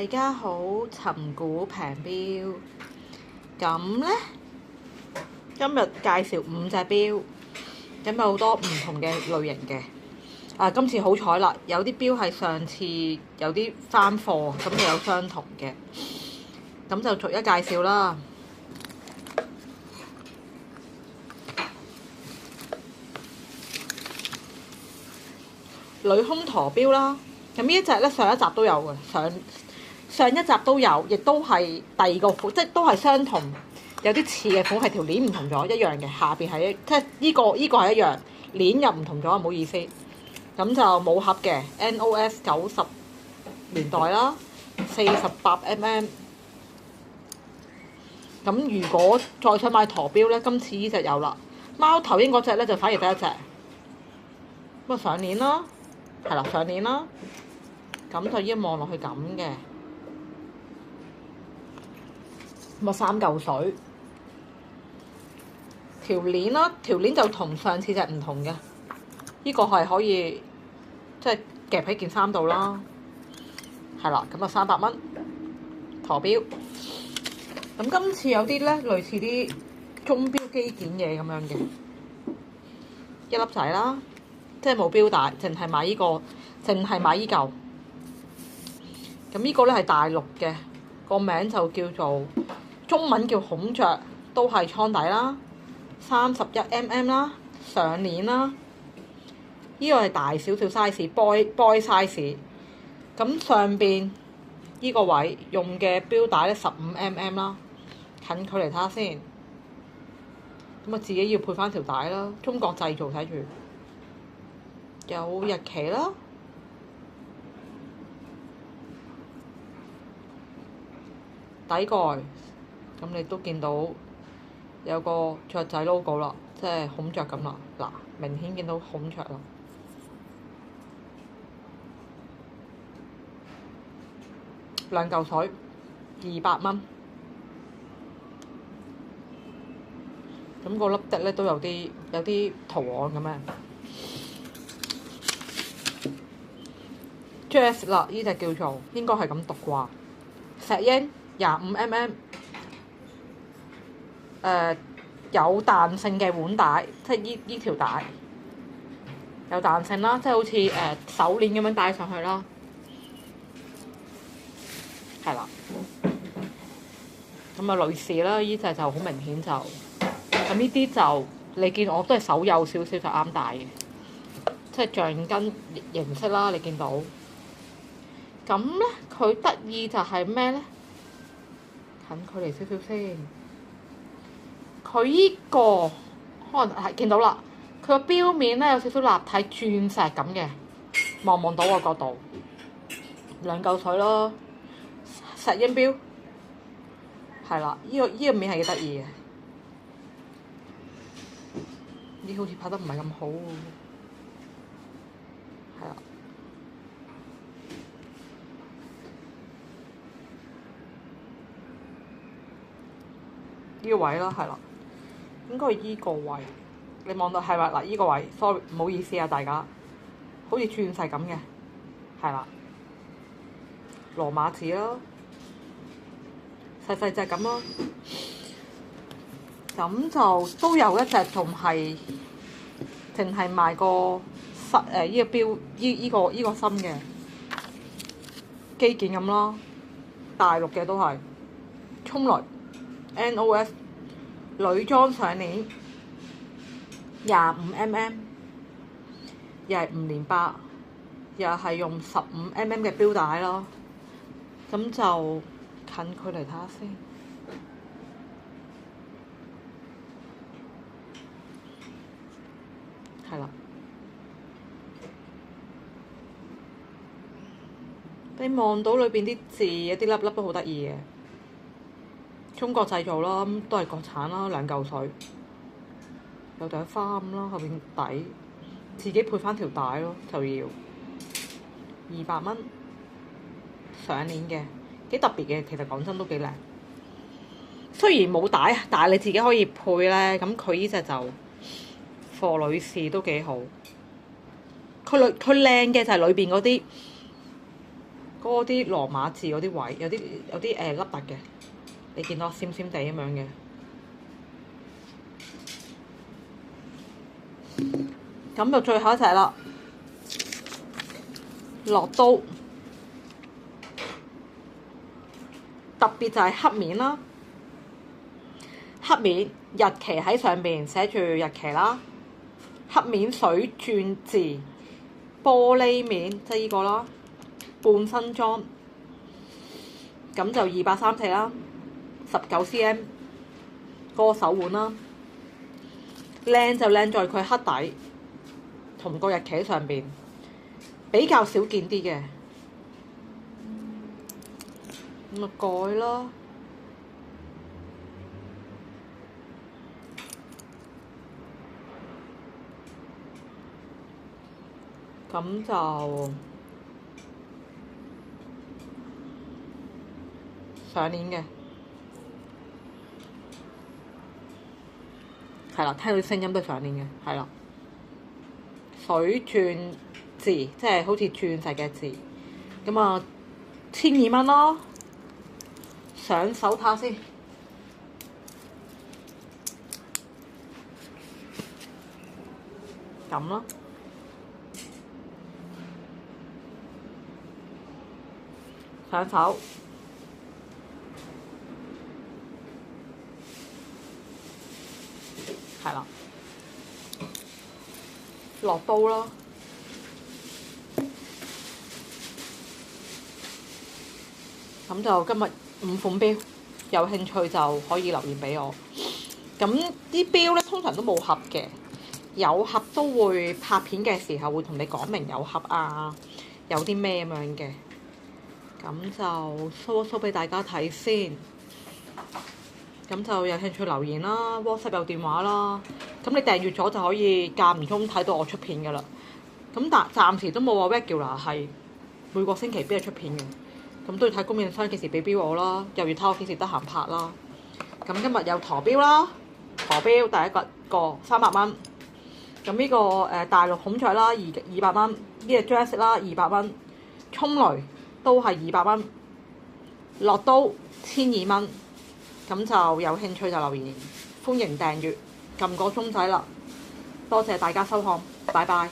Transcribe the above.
大家好，尋股平標。咁呢，今日介紹5隻標，咁有好多唔同嘅類型嘅。今次好彩啦，有啲標係上次有啲翻貨，咁就有相同嘅。咁就逐一介紹啦。鋁空陀標啦，咁呢一隻咧上一集都有嘅，上一集都有，亦都係第二個款，即係都係相同，有啲似嘅款，係條鏈唔同咗，一樣嘅，下邊係即係呢個係一樣，鏈又唔同咗，唔好意思。咁就冇盒嘅 NOS 90年代啦，48mm。咁如果再想買陀標咧，今次呢隻有啦。貓頭鷹嗰隻咧就反而得一隻。咁啊上鏈啦，係啦上鏈啦。咁就依望落去咁嘅。咁啊3嚿水。條鏈啦，條鏈就同上次隻唔同嘅。呢個係可以即係夾喺件衫度啦。係啦，咁啊300蚊陀標。咁今次有啲咧類似啲鐘錶機件嘢咁樣嘅，一粒仔啦，即係冇錶帶，淨係買依嚿。咁呢個咧係大陸嘅，個名就叫做中文叫孔雀，都係倉底啦，31mm啦，上鏈啦。呢個係大少少 size，boy size。咁上邊呢個位用嘅錶帶咧15mm啦。近距離睇下先，咁啊自己要配翻條帶啦。中國製造睇住，有日期啦，底蓋，咁你都見到有個雀仔 logo 啦，即係孔雀咁啦。嗱，明顯見到孔雀啦。2嚿水，200蚊。咁個粒滴咧都有啲圖案咁樣。Jazz 啦，呢隻叫做應該係咁讀啩。石英25mm，有彈性嘅腕帶，即係依條帶有彈性啦，即係好似手鏈咁樣戴上去啦。係啦。咁啊女士啦，呢隻就好明顯就。咁呢啲就你見我都係手幼少少就啱戴嘅，即係橡筋形式啦。你見到咁咧，佢得意就係咩咧？近距離少少先，佢依個可能係見到啦。佢個錶面咧有少少立體鑽石咁嘅，望到個角度2嚿水咯。石英錶係啦，依個面係幾得意嘅。呢好似拍得唔係咁好喎，係啦。呢個位啦，係啦，應該係依個位。你望到係啦，嗱，依個位 ，sorry， 唔好意思啊，大家，好似鑽石咁嘅，係啦，羅馬字啦，細細隻咁咯。咁就都有一隻仲係淨係賣個依個標依個芯嘅機件咁咯，大陸嘅都係衝雷 NOS 女裝上鏈25mm，又係5連8，又係用15mm嘅標帶咯。咁就近距離睇下先。係啦，你望到裏邊啲字，一啲粒粒都好得意嘅。中國製造啦，都係國產啦，2嚿水，有朵花咁啦，後邊底自己配翻條帶咯，就要200蚊上鏈嘅，幾特別嘅。其實講真都幾靚，雖然冇帶，但係你自己可以配咧。咁佢呢隻就貨女士都幾好，佢靚嘅就係裏邊嗰啲嗰啲羅馬字嗰啲位有啲凹凸嘅，你見到閃閃地咁樣嘅。咁就最後一隻啦，樂都，特別就係黑面啦，黑面日期喺上邊寫住日期啦，黑面水鑽字，玻璃面即係呢個啦，半身裝，咁就234啦，19cm 嗰個手腕啦，靚就靚在佢黑底同個日期喺上邊，比較少見啲嘅，咁咪蓋啦。咁就上鏈嘅，係啦，聽到啲聲音都上鏈嘅，係啦。水鑽字，即係好似鑽石嘅字，咁啊1200蚊咯，上手睇下先，咁咯。上手，係啦，樂都啦，咁就今日5款錶，有興趣就可以留言俾我。咁啲錶咧通常都冇盒嘅，有盒都會拍片嘅時候會同你講明有盒啊，有啲咩咁樣嘅。咁就 show 一 show 俾大家睇先，咁就有興趣留言啦 ，WhatsApp 有電話啦，咁你訂閱咗就可以間唔中睇到我出片噶啦。咁但暫時都冇話 regular 係每個星期邊日出片嘅，咁都要睇供應商幾時俾錶我啦，又要睇我幾時得閒拍啦。咁今日有陀錶啦，陀錶第一個300蚊，咁呢個大陸孔雀啦200蚊，呢隻 dress 啦200蚊，衝雷都係200蚊，樂都1200蚊，咁就有興趣就留言，歡迎訂閱，撳個鐘仔啦，多謝大家收看，拜拜。